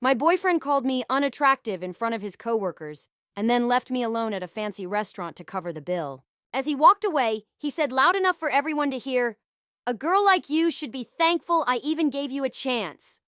My boyfriend called me unattractive in front of his coworkers and then left me alone at a fancy restaurant to cover the bill. As he walked away, he said loud enough for everyone to hear, "A girl like you should be thankful I even gave you a chance."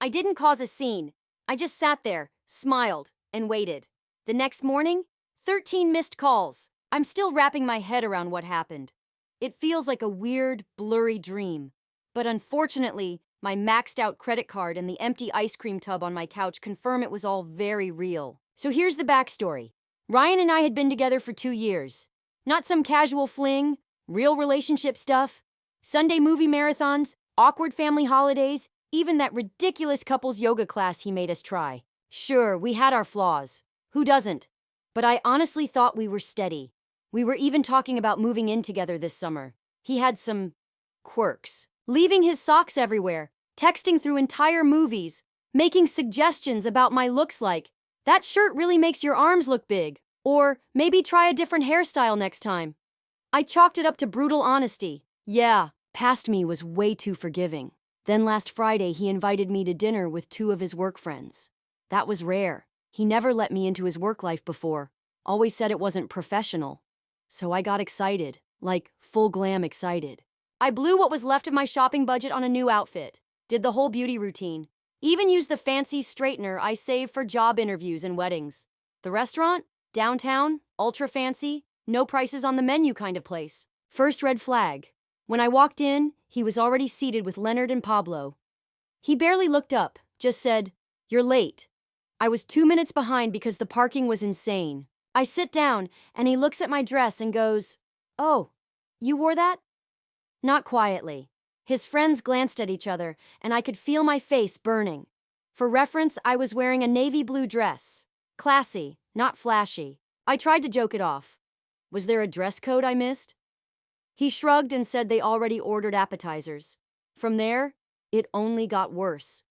I didn't cause a scene. I just sat there, smiled, and waited. The next morning, 13 missed calls. I'm still wrapping my head around what happened. It feels like a weird, blurry dream. But unfortunately, my maxed out credit card and the empty ice cream tub on my couch confirm it was all very real. So here's the backstory. Ryan and I had been together for 2 years. Not some casual fling, real relationship stuff. Sunday movie marathons, awkward family holidays, even that ridiculous couples yoga class he made us try. Sure, we had our flaws. Who doesn't? But I honestly thought we were steady. We were even talking about moving in together this summer. He had some quirks. Leaving his socks everywhere, texting through entire movies, making suggestions about my looks like, "That shirt really makes your arms look big," or "Maybe try a different hairstyle next time." I chalked it up to brutal honesty. Yeah, past me was way too forgiving. Then last Friday, he invited me to dinner with 2 of his work friends. That was rare. He never let me into his work life before. Always said it wasn't professional. So I got excited, like full glam excited. I blew what was left of my shopping budget on a new outfit, did the whole beauty routine, even used the fancy straightener I save for job interviews and weddings. The restaurant? Downtown? Ultra fancy? No prices on the menu kind of place. First red flag. When I walked in, he was already seated with Leonard and Pablo. He barely looked up, just said, "You're late." I was 2 minutes behind because the parking was insane. I sit down, and he looks at my dress and goes, "Oh, you wore that?" Not quietly. His friends glanced at each other, and I could feel my face burning. For reference, I was wearing a navy blue dress. Classy, not flashy. I tried to joke it off. Was there a dress code I missed? He shrugged and said they already ordered appetizers. From there, it only got worse.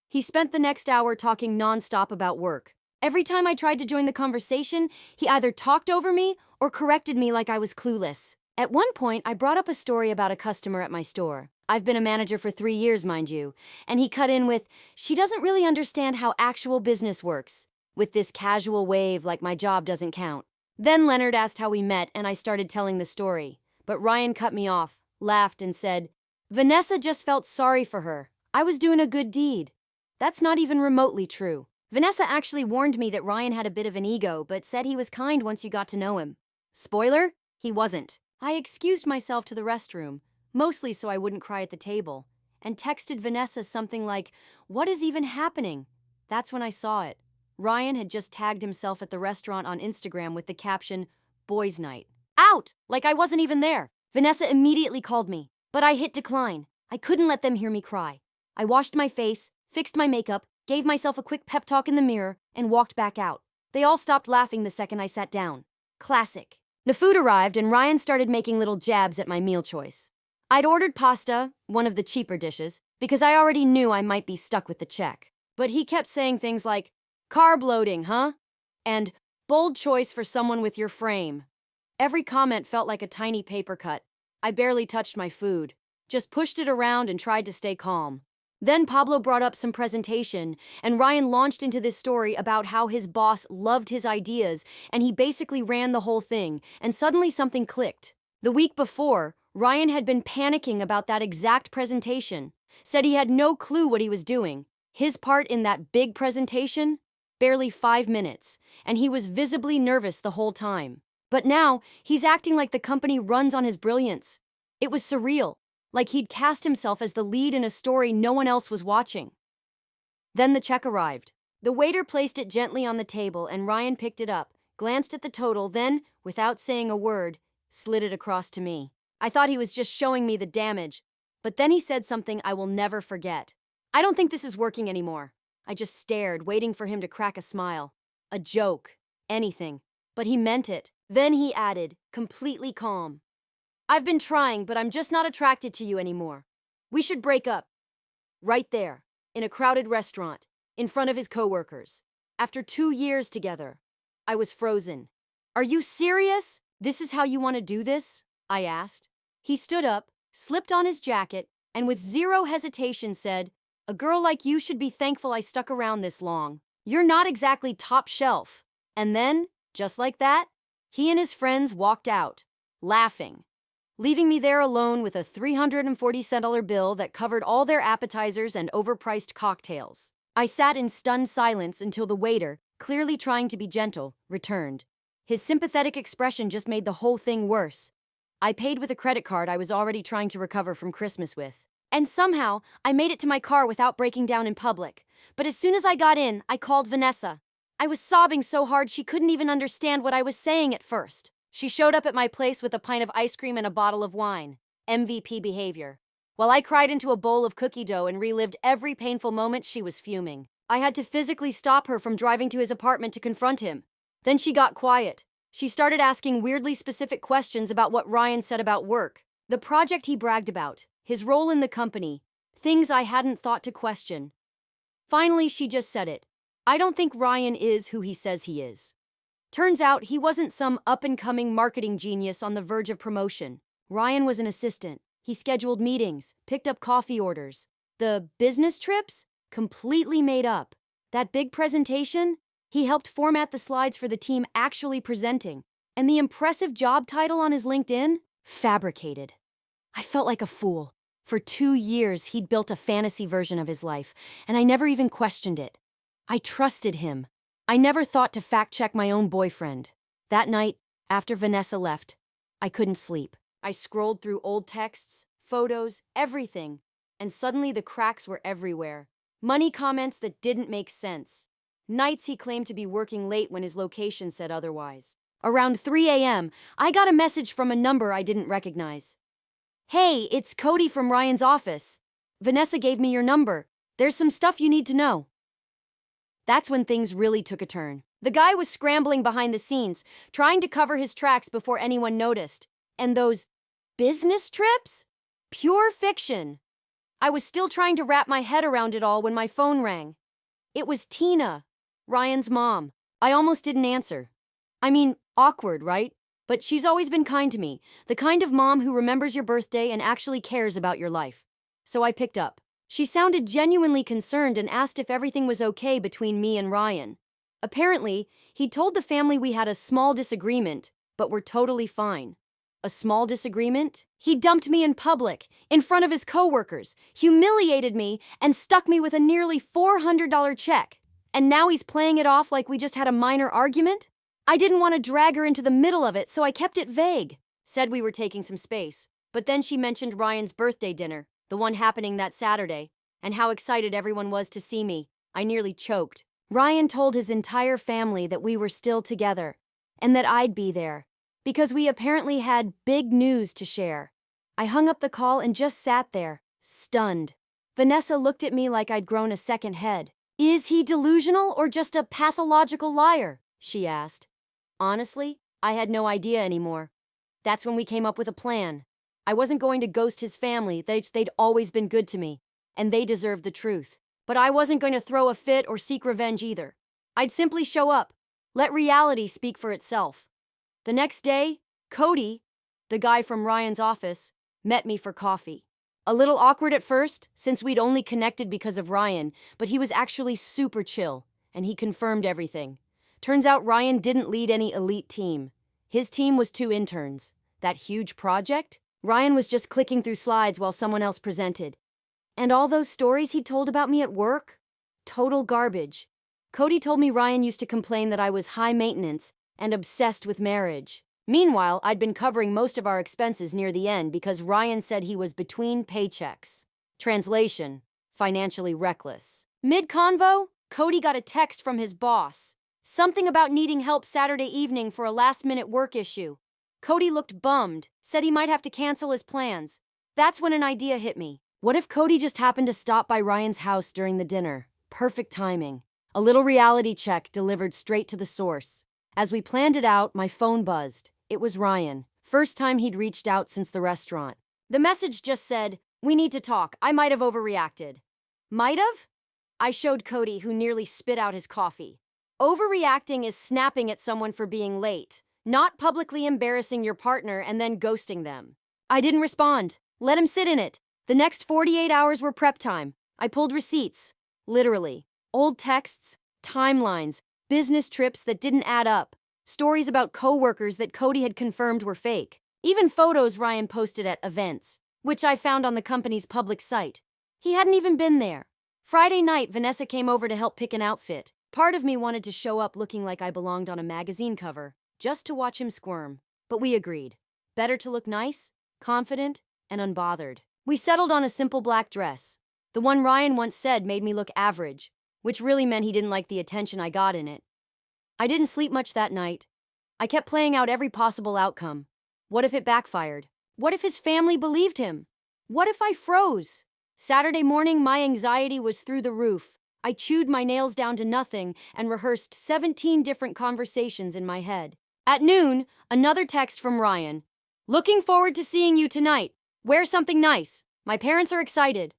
He spent the next hour talking nonstop about work. Every time I tried to join the conversation, he either talked over me or corrected me like I was clueless. At one point, I brought up a story about a customer at my store. I've been a manager for 3 years, mind you, and he cut in with, "She doesn't really understand how actual business works," with this casual wave like my job doesn't count. Then Leonard asked how we met, and I started telling the story. But Ryan cut me off, laughed, and said, "Vanessa just felt sorry for her. I was doing a good deed." That's not even remotely true. Vanessa actually warned me that Ryan had a bit of an ego, but said he was kind once you got to know him. Spoiler? He wasn't. I excused myself to the restroom, mostly so I wouldn't cry at the table, and texted Vanessa something like, "What is even happening?" That's when I saw it. Ryan had just tagged himself at the restaurant on Instagram with the caption, "Boys' Night." Out! Like I wasn't even there. Vanessa immediately called me, but I hit decline. I couldn't let them hear me cry. I washed my face, fixed my makeup, gave myself a quick pep talk in the mirror, and walked back out. They all stopped laughing the second I sat down. Classic. The food arrived and Ryan started making little jabs at my meal choice. I'd ordered pasta, one of the cheaper dishes, because I already knew I might be stuck with the check. But he kept saying things like, "Carb loading, huh?" and "Bold choice for someone with your frame." Every comment felt like a tiny paper cut. I barely touched my food, just pushed it around and tried to stay calm. Then Pablo brought up some presentation, and Ryan launched into this story about how his boss loved his ideas, and he basically ran the whole thing, and suddenly something clicked. The week before, Ryan had been panicking about that exact presentation, said he had no clue what he was doing. His part in that big presentation? Barely 5 minutes, and he was visibly nervous the whole time. But now, he's acting like the company runs on his brilliance. It was surreal. Like he'd cast himself as the lead in a story no one else was watching. Then the check arrived. The waiter placed it gently on the table and Ryan picked it up, glanced at the total, then, without saying a word, slid it across to me. I thought he was just showing me the damage, but then he said something I will never forget. "I don't think this is working anymore." I just stared, waiting for him to crack a smile. A joke. Anything. But he meant it. Then he added, completely calm, "I've been trying, but I'm just not attracted to you anymore. We should break up." Right there, in a crowded restaurant, in front of his coworkers. After 2 years together. I was frozen. "Are you serious? This is how you want to do this?" I asked. He stood up, slipped on his jacket, and with zero hesitation said, A girl like you should be thankful I stuck around this long. You're not exactly top shelf. And then, just like that, he and his friends walked out, laughing, leaving me there alone with a $340 bill that covered all their appetizers and overpriced cocktails. I sat in stunned silence until the waiter, clearly trying to be gentle, returned. His sympathetic expression just made the whole thing worse. I paid with a credit card I was already trying to recover from Christmas with. And somehow, I made it to my car without breaking down in public. But as soon as I got in, I called Vanessa. I was sobbing so hard she couldn't even understand what I was saying at first. She showed up at my place with a pint of ice cream and a bottle of wine. MVP behavior. While I cried into a bowl of cookie dough and relived every painful moment, she was fuming. I had to physically stop her from driving to his apartment to confront him. Then she got quiet. She started asking weirdly specific questions about what Ryan said about work, the project he bragged about, his role in the company, things I hadn't thought to question. Finally, she just said it. I don't think Ryan is who he says he is. Turns out he wasn't some up-and-coming marketing genius on the verge of promotion. Ryan was an assistant. He scheduled meetings, picked up coffee orders. The business trips? Completely made up. That big presentation? He helped format the slides for the team actually presenting. And the impressive job title on his LinkedIn? Fabricated. I felt like a fool. For 2 years, he'd built a fantasy version of his life, and I never even questioned it. I trusted him. I never thought to fact-check my own boyfriend. That night, after Vanessa left, I couldn't sleep. I scrolled through old texts, photos, everything, and suddenly the cracks were everywhere. Money comments that didn't make sense. Nights he claimed to be working late when his location said otherwise. Around 3 a.m., I got a message from a number I didn't recognize. Hey, it's Cody from Ryan's office. Vanessa gave me your number. There's some stuff you need to know. That's when things really took a turn. The guy was scrambling behind the scenes, trying to cover his tracks before anyone noticed. And those business trips? Pure fiction. I was still trying to wrap my head around it all when my phone rang. It was Tina, Ryan's mom. I almost didn't answer. I mean, awkward, right? But she's always been kind to me, the kind of mom who remembers your birthday and actually cares about your life. So I picked up. She sounded genuinely concerned and asked if everything was okay between me and Ryan. Apparently, he'd told the family we had a small disagreement, but we're totally fine. A small disagreement? He dumped me in public, in front of his coworkers, humiliated me, and stuck me with a nearly $400 check. And now he's playing it off like we just had a minor argument? I didn't want to drag her into the middle of it, so I kept it vague. Said we were taking some space. But then she mentioned Ryan's birthday dinner, the one happening that Saturday, and how excited everyone was to see me. I nearly choked. Ryan told his entire family that we were still together, and that I'd be there, because we apparently had big news to share. I hung up the call and just sat there, stunned. Vanessa looked at me like I'd grown a second head. Is he delusional or just a pathological liar? She asked. Honestly, I had no idea anymore. That's when we came up with a plan. I wasn't going to ghost his family. They'd always been good to me, and they deserved the truth. But I wasn't going to throw a fit or seek revenge either. I'd simply show up, let reality speak for itself. The next day, Cody, the guy from Ryan's office, met me for coffee. A little awkward at first, since we'd only connected because of Ryan, but he was actually super chill, and he confirmed everything. Turns out Ryan didn't lead any elite team. His team was 2 interns. That huge project? Ryan was just clicking through slides while someone else presented. And all those stories he told about me at work? Total garbage. Cody told me Ryan used to complain that I was high maintenance and obsessed with marriage. Meanwhile, I'd been covering most of our expenses near the end because Ryan said he was between paychecks. Translation: financially reckless. Mid-convo, Cody got a text from his boss. Something about needing help Saturday evening for a last-minute work issue. Cody looked bummed, said he might have to cancel his plans. That's when an idea hit me. What if Cody just happened to stop by Ryan's house during the dinner? Perfect timing. A little reality check delivered straight to the source. As we planned it out, my phone buzzed. It was Ryan. First time he'd reached out since the restaurant. The message just said, "We need to talk. I might have overreacted." Might have? I showed Cody, who nearly spit out his coffee. Overreacting is snapping at someone for being late, not publicly embarrassing your partner and then ghosting them. I didn't respond. Let him sit in it. The next 48 hours were prep time. I pulled receipts, literally. Old texts, timelines, business trips that didn't add up, stories about coworkers that Cody had confirmed were fake, even photos Ryan posted at events, which I found on the company's public site. He hadn't even been there. Friday night, Vanessa came over to help pick an outfit. Part of me wanted to show up looking like I belonged on a magazine cover, just to watch him squirm. But we agreed. Better to look nice, confident, and unbothered. We settled on a simple black dress. The one Ryan once said made me look average, which really meant he didn't like the attention I got in it. I didn't sleep much that night. I kept playing out every possible outcome. What if it backfired? What if his family believed him? What if I froze? Saturday morning, my anxiety was through the roof. I chewed my nails down to nothing and rehearsed 17 different conversations in my head. At noon, another text from Ryan. Looking forward to seeing you tonight. Wear something nice. My parents are excited.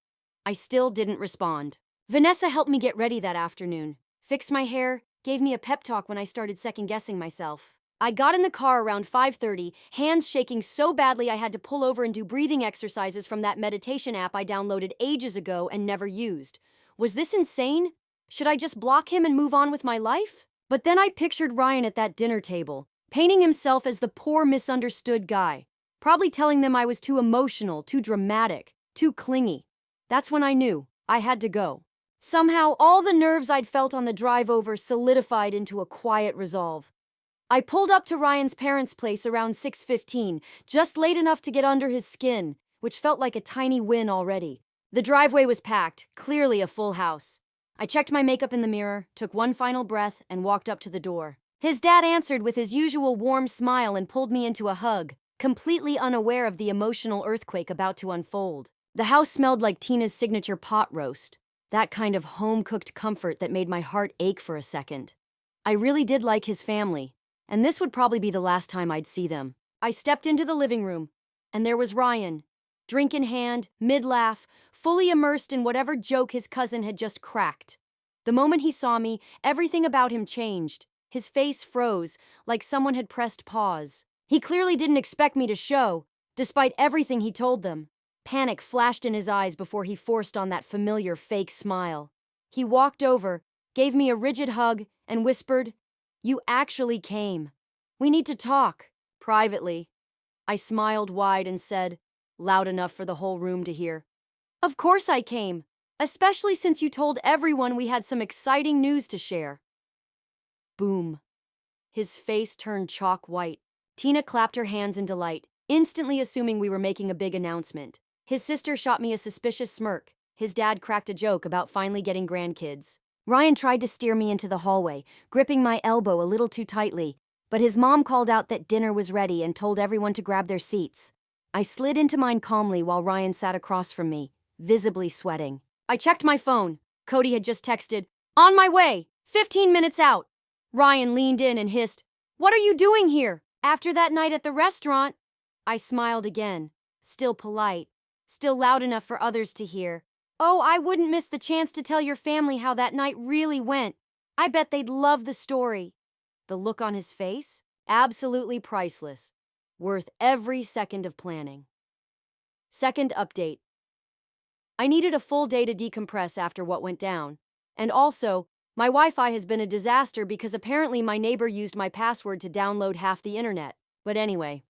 I still didn't respond. Vanessa helped me get ready that afternoon, fixed my hair, gave me a pep talk when I started second-guessing myself. I got in the car around 5:30, hands shaking so badly I had to pull over and do breathing exercises from that meditation app I downloaded ages ago and never used. Was this insane? Should I just block him and move on with my life? But then I pictured Ryan at that dinner table, painting himself as the poor misunderstood guy, probably telling them I was too emotional, too dramatic, too clingy. That's when I knew I had to go. Somehow, all the nerves I'd felt on the drive over solidified into a quiet resolve. I pulled up to Ryan's parents' place around 6:15, just late enough to get under his skin, which felt like a tiny win already. The driveway was packed, clearly a full house. I checked my makeup in the mirror, took one final breath, and walked up to the door. His dad answered with his usual warm smile and pulled me into a hug, completely unaware of the emotional earthquake about to unfold. The house smelled like Tina's signature pot roast, that kind of home-cooked comfort that made my heart ache for a second. I really did like his family, and this would probably be the last time I'd see them. I stepped into the living room, and there was Ryan, drink in hand, mid-laugh, fully immersed in whatever joke his cousin had just cracked. The moment he saw me, everything about him changed. His face froze, like someone had pressed pause. He clearly didn't expect me to show, despite everything he told them. Panic flashed in his eyes before he forced on that familiar fake smile. He walked over, gave me a rigid hug, and whispered, "You actually came. We need to talk, privately." I smiled wide and said, loud enough for the whole room to hear, "Of course I came, especially since you told everyone we had some exciting news to share." Boom. His face turned chalk white. Tina clapped her hands in delight, instantly assuming we were making a big announcement. His sister shot me a suspicious smirk. His dad cracked a joke about finally getting grandkids. Ryan tried to steer me into the hallway, gripping my elbow a little too tightly, but his mom called out that dinner was ready and told everyone to grab their seats. I slid into mine calmly while Ryan sat across from me, visibly sweating. I checked my phone. Cody had just texted, "On my way, 15 minutes out." Ryan leaned in and hissed, "What are you doing here? After that night at the restaurant?" I smiled again, still polite, still loud enough for others to hear. "Oh, I wouldn't miss the chance to tell your family how that night really went. I bet they'd love the story." The look on his face? Absolutely priceless. Worth every second of planning. Second update. I needed a full day to decompress after what went down. And also, my Wi-Fi has been a disaster because apparently my neighbor used my password to download half the internet. But anyway,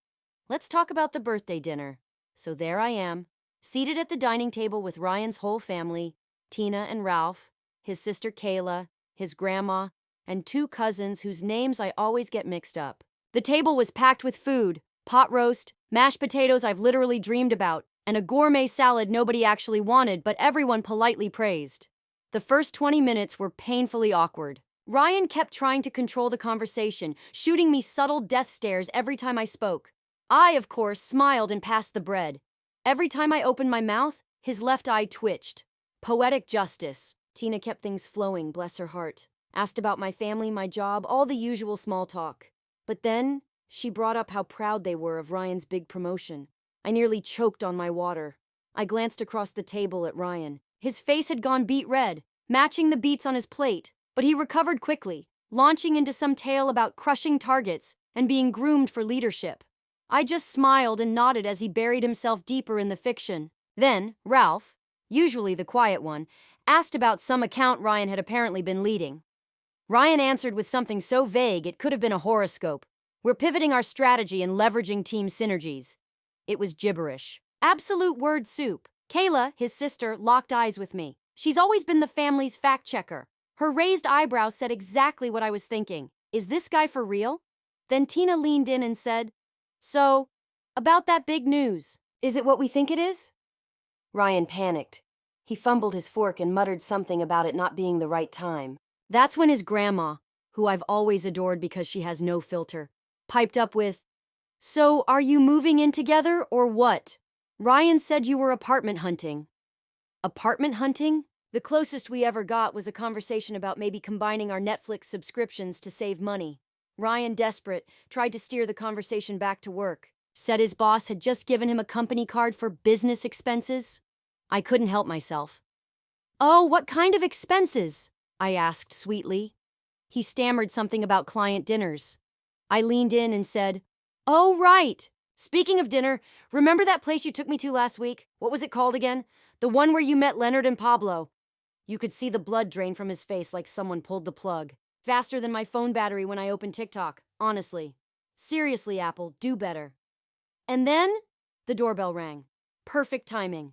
let's talk about the birthday dinner. So there I am, seated at the dining table with Ryan's whole family, Tina and Ralph, his sister Kayla, his grandma, and 2 cousins whose names I always get mixed up. The table was packed with food, pot roast, mashed potatoes I've literally dreamed about, and a gourmet salad nobody actually wanted but everyone politely praised. The first 20 minutes were painfully awkward. Ryan kept trying to control the conversation, shooting me subtle death stares every time I spoke. I, of course, smiled and passed the bread. Every time I opened my mouth, his left eye twitched. Poetic justice. Tina kept things flowing, bless her heart. Asked about my family, my job, all the usual small talk. But then, she brought up how proud they were of Ryan's big promotion. I nearly choked on my water. I glanced across the table at Ryan. His face had gone beet red, matching the beets on his plate, but he recovered quickly, launching into some tale about crushing targets and being groomed for leadership. I just smiled and nodded as he buried himself deeper in the fiction. Then, Ralph, usually the quiet one, asked about some account Ryan had apparently been leading. Ryan answered with something so vague it could have been a horoscope. We're pivoting our strategy and leveraging team synergies. It was gibberish. Absolute word soup. Kayla, his sister, locked eyes with me. She's always been the family's fact checker. Her raised eyebrows said exactly what I was thinking. Is this guy for real? Then Tina leaned in and said, So, about that big news, is it what we think it is? Ryan panicked. He fumbled his fork and muttered something about it not being the right time. That's when his grandma, who I've always adored because she has no filter, piped up with, So, are you moving in together or what? Ryan said you were apartment hunting. Apartment hunting? The closest we ever got was a conversation about maybe combining our Netflix subscriptions to save money. Ryan, desperate, tried to steer the conversation back to work. Said his boss had just given him a company card for business expenses. I couldn't help myself. Oh, what kind of expenses? I asked sweetly. He stammered something about client dinners. I leaned in and said, Oh, right. Speaking of dinner, remember that place you took me to last week? What was it called again? The one where you met Leonard and Pablo. You could see the blood drain from his face like someone pulled the plug. Faster than my phone battery when I opened TikTok, honestly. Seriously, Apple, do better. And then, the doorbell rang. Perfect timing.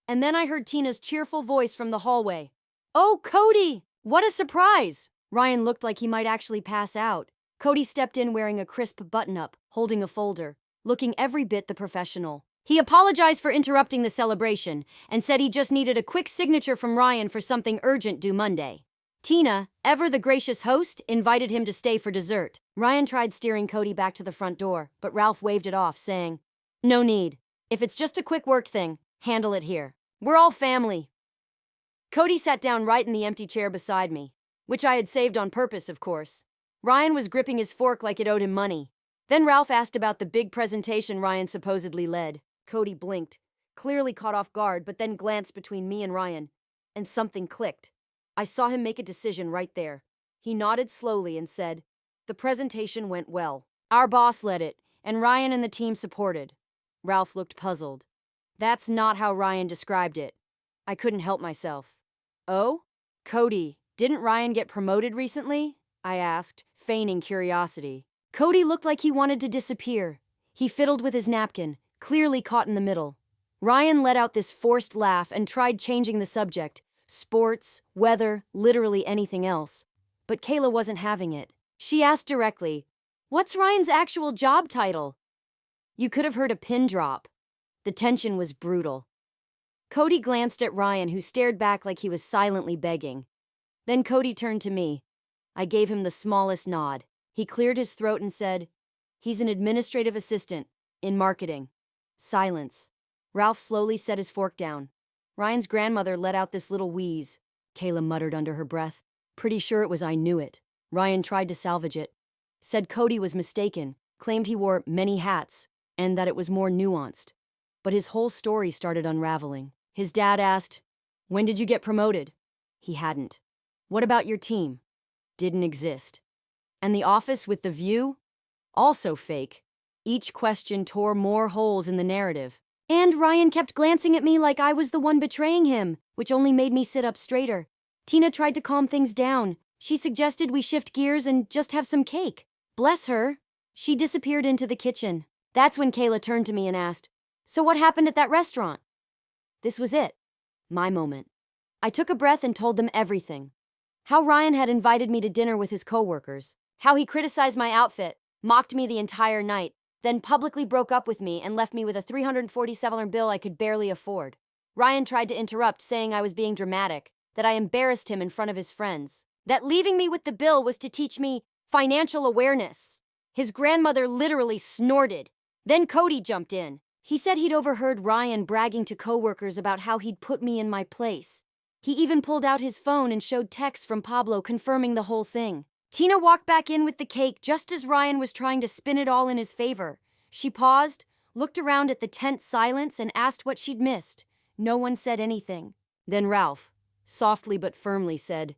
And then I heard Tina's cheerful voice from the hallway. Oh, Cody! What a surprise! Ryan looked like he might actually pass out. Cody stepped in wearing a crisp button-up, holding a folder, looking every bit the professional. He apologized for interrupting the celebration and said he just needed a quick signature from Ryan for something urgent due Monday. Tina, ever the gracious host, invited him to stay for dessert. Ryan tried steering Cody back to the front door, but Ralph waved it off, saying, No need. If it's just a quick work thing, handle it here. We're all family. Cody sat down right in the empty chair beside me, which I had saved on purpose, of course. Ryan was gripping his fork like it owed him money. Then Ralph asked about the big presentation Ryan supposedly led. Cody blinked, clearly caught off guard, but then glanced between me and Ryan, and something clicked. I saw him make a decision right there. He nodded slowly and said, The presentation went well. Our boss led it, and Ryan and the team supported. Ralph looked puzzled. That's not how Ryan described it. I couldn't help myself. Oh? Cody, didn't Ryan get promoted recently? I asked, feigning curiosity. Cody looked like he wanted to disappear. He fiddled with his napkin, clearly caught in the middle. Ryan let out this forced laugh and tried changing the subject. Sports, weather, literally anything else. But Kayla wasn't having it. She asked directly, What's Ryan's actual job title? You could have heard a pin drop. The tension was brutal. Cody glanced at Ryan, who stared back like he was silently begging. Then Cody turned to me. I gave him the smallest nod. He cleared his throat and said, He's an administrative assistant, in marketing. Silence. Ralph slowly set his fork down. Ryan's grandmother let out this little wheeze. Kayla muttered under her breath. Pretty sure it was I knew it. Ryan tried to salvage it. Said Cody was mistaken, claimed he wore many hats, and that it was more nuanced. But his whole story started unraveling. His dad asked, When did you get promoted? He hadn't. What about your team? Didn't exist. And the office with the view? Also fake. Each question tore more holes in the narrative. And Ryan kept glancing at me like I was the one betraying him, which only made me sit up straighter. Tina tried to calm things down. She suggested we shift gears and just have some cake. Bless her. She disappeared into the kitchen. That's when Kayla turned to me and asked, So what happened at that restaurant? This was it. My moment. I took a breath and told them everything. How Ryan had invited me to dinner with his coworkers. How he criticized my outfit, mocked me the entire night, then publicly broke up with me and left me with a $347 bill I could barely afford. Ryan tried to interrupt, saying I was being dramatic, that I embarrassed him in front of his friends, that leaving me with the bill was to teach me financial awareness. His grandmother literally snorted. Then Cody jumped in. He said he'd overheard Ryan bragging to coworkers about how he'd put me in my place. He even pulled out his phone and showed texts from Pablo confirming the whole thing. Tina walked back in with the cake just as Ryan was trying to spin it all in his favor. She paused, looked around at the tense silence, and asked what she'd missed. No one said anything. Then Ralph, softly but firmly, said,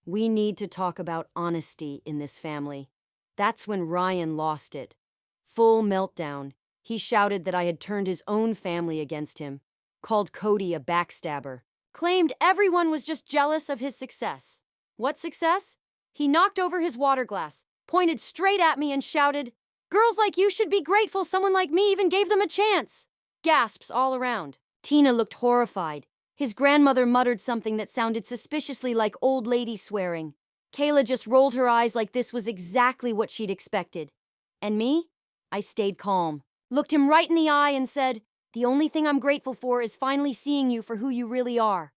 We need to talk about honesty in this family. That's when Ryan lost it. Full meltdown. He shouted that I had turned his own family against him. called Cody a backstabber, claimed everyone was just jealous of his success. What success? He knocked over his water glass, pointed straight at me and shouted, "Girls like you should be grateful someone like me even gave them a chance." Gasps all around. Tina looked horrified. His grandmother muttered something that sounded suspiciously like old lady swearing. Kayla just rolled her eyes like this was exactly what she'd expected. And me? I stayed calm, looked him right in the eye and said, "The only thing I'm grateful for is finally seeing you for who you really are."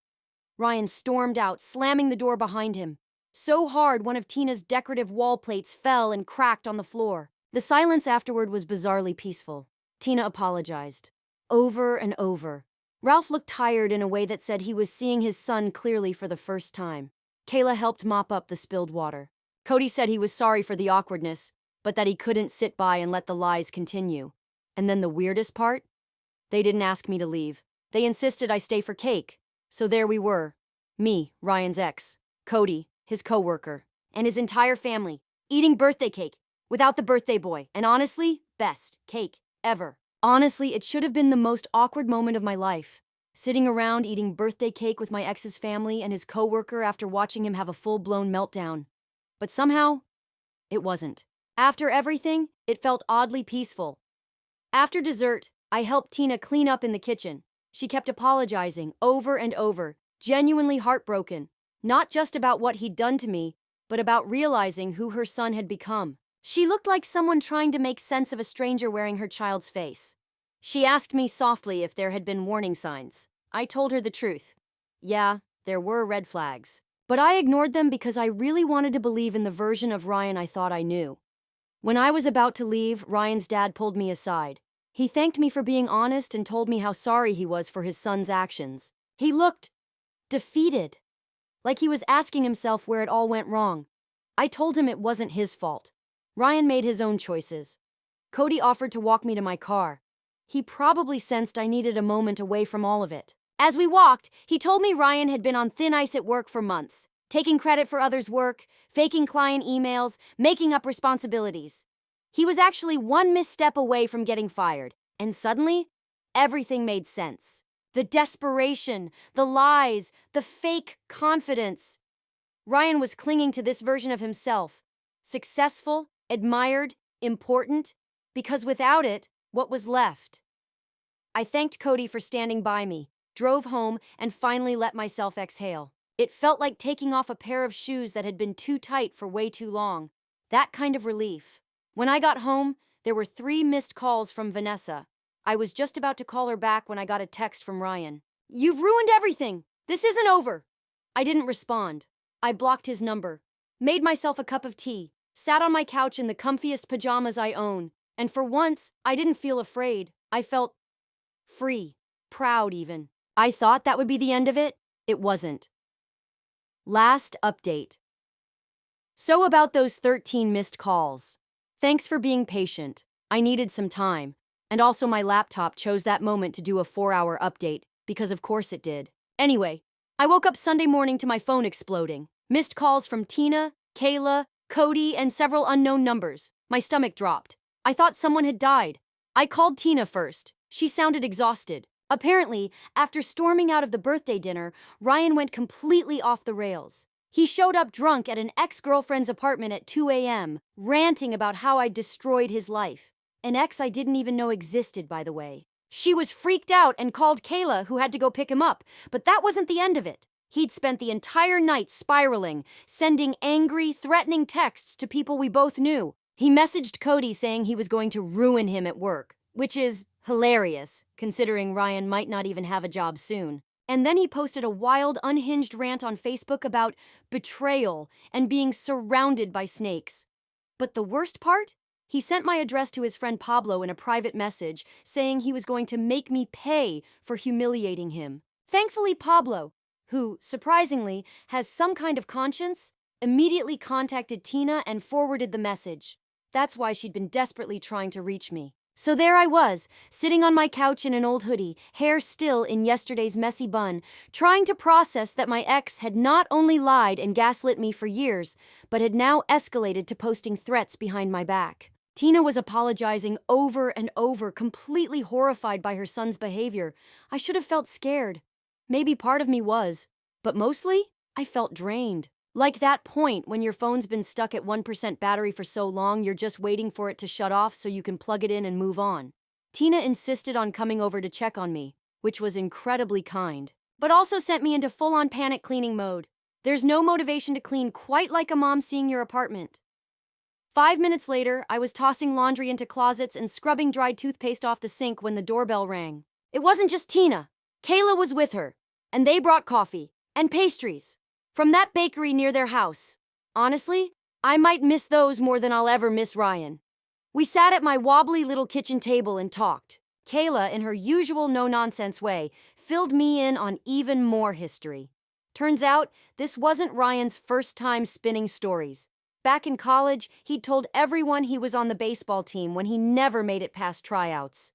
Ryan stormed out, slamming the door behind him. So hard, one of Tina's decorative wall plates fell and cracked on the floor. The silence afterward was bizarrely peaceful. Tina apologized. Over and over. Ralph looked tired in a way that said he was seeing his son clearly for the first time. Kayla helped mop up the spilled water. Cody said he was sorry for the awkwardness, but that he couldn't sit by and let the lies continue. And then the weirdest part? They didn't ask me to leave. They insisted I stay for cake. So there we were. Me, Ryan's ex, Cody, his coworker, and his entire family, eating birthday cake without the birthday boy. And honestly, best cake ever. Honestly, it should have been the most awkward moment of my life. Sitting around eating birthday cake with my ex's family and his coworker after watching him have a full-blown meltdown. But somehow, it wasn't. After everything, it felt oddly peaceful. After dessert, I helped Tina clean up in the kitchen. She kept apologizing over and over, genuinely heartbroken, not just about what he'd done to me, but about realizing who her son had become. She looked like someone trying to make sense of a stranger wearing her child's face. She asked me softly if there had been warning signs. I told her the truth. Yeah, there were red flags. But I ignored them because I really wanted to believe in the version of Ryan I thought I knew. When I was about to leave, Ryan's dad pulled me aside. He thanked me for being honest and told me how sorry he was for his son's actions. He looked defeated, like he was asking himself where it all went wrong. I told him it wasn't his fault. Ryan made his own choices. Cody offered to walk me to my car. He probably sensed I needed a moment away from all of it. As we walked, he told me Ryan had been on thin ice at work for months, taking credit for others' work, faking client emails, making up responsibilities. He was actually one misstep away from getting fired, and suddenly, everything made sense. The desperation, the lies, the fake confidence. Ryan was clinging to this version of himself, successful, admired, important, because without it, what was left? I thanked Cody for standing by me, drove home, and finally let myself exhale. It felt like taking off a pair of shoes that had been too tight for way too long. That kind of relief. When I got home, there were 3 missed calls from Vanessa. I was just about to call her back when I got a text from Ryan. "You've ruined everything! This isn't over!" I didn't respond. I blocked his number, made myself a cup of tea, sat on my couch in the comfiest pajamas I own, and for once, I didn't feel afraid. I felt free, proud even. I thought that would be the end of it. It wasn't. Last update. So about those 13 missed calls. Thanks for being patient. I needed some time. And also my laptop chose that moment to do a 4-hour update, because of course it did. Anyway, I woke up Sunday morning to my phone exploding. Missed calls from Tina, Kayla, Cody, and several unknown numbers. My stomach dropped. I thought someone had died. I called Tina first. She sounded exhausted. Apparently, after storming out of the birthday dinner, Ryan went completely off the rails. He showed up drunk at an ex-girlfriend's apartment at 2 a.m., ranting about how I'd destroyed his life. An ex I didn't even know existed, by the way. She was freaked out and called Kayla, who had to go pick him up, but that wasn't the end of it. He'd spent the entire night spiraling, sending angry, threatening texts to people we both knew. He messaged Cody saying he was going to ruin him at work, which is hilarious, considering Ryan might not even have a job soon. And then he posted a wild, unhinged rant on Facebook about betrayal and being surrounded by snakes. But the worst part? He sent my address to his friend Pablo in a private message, saying he was going to make me pay for humiliating him. Thankfully, Pablo, who, surprisingly, has some kind of conscience, immediately contacted Tina and forwarded the message. That's why she'd been desperately trying to reach me. So there I was, sitting on my couch in an old hoodie, hair still in yesterday's messy bun, trying to process that my ex had not only lied and gaslit me for years, but had now escalated to posting threats behind my back. Tina was apologizing over and over, completely horrified by her son's behavior. I should have felt scared. Maybe part of me was, but mostly, I felt drained. Like that point when your phone's been stuck at 1% battery for so long you're just waiting for it to shut off so you can plug it in and move on. Tina insisted on coming over to check on me, which was incredibly kind, but also sent me into full-on panic cleaning mode. There's no motivation to clean quite like a mom seeing your apartment. 5 minutes later, I was tossing laundry into closets and scrubbing dried toothpaste off the sink when the doorbell rang. It wasn't just Tina. Kayla was with her, and they brought coffee and pastries from that bakery near their house. Honestly, I might miss those more than I'll ever miss Ryan. We sat at my wobbly little kitchen table and talked. Kayla, in her usual no-nonsense way, filled me in on even more history. Turns out, this wasn't Ryan's first time spinning stories. Back in college, he'd told everyone he was on the baseball team when he never made it past tryouts.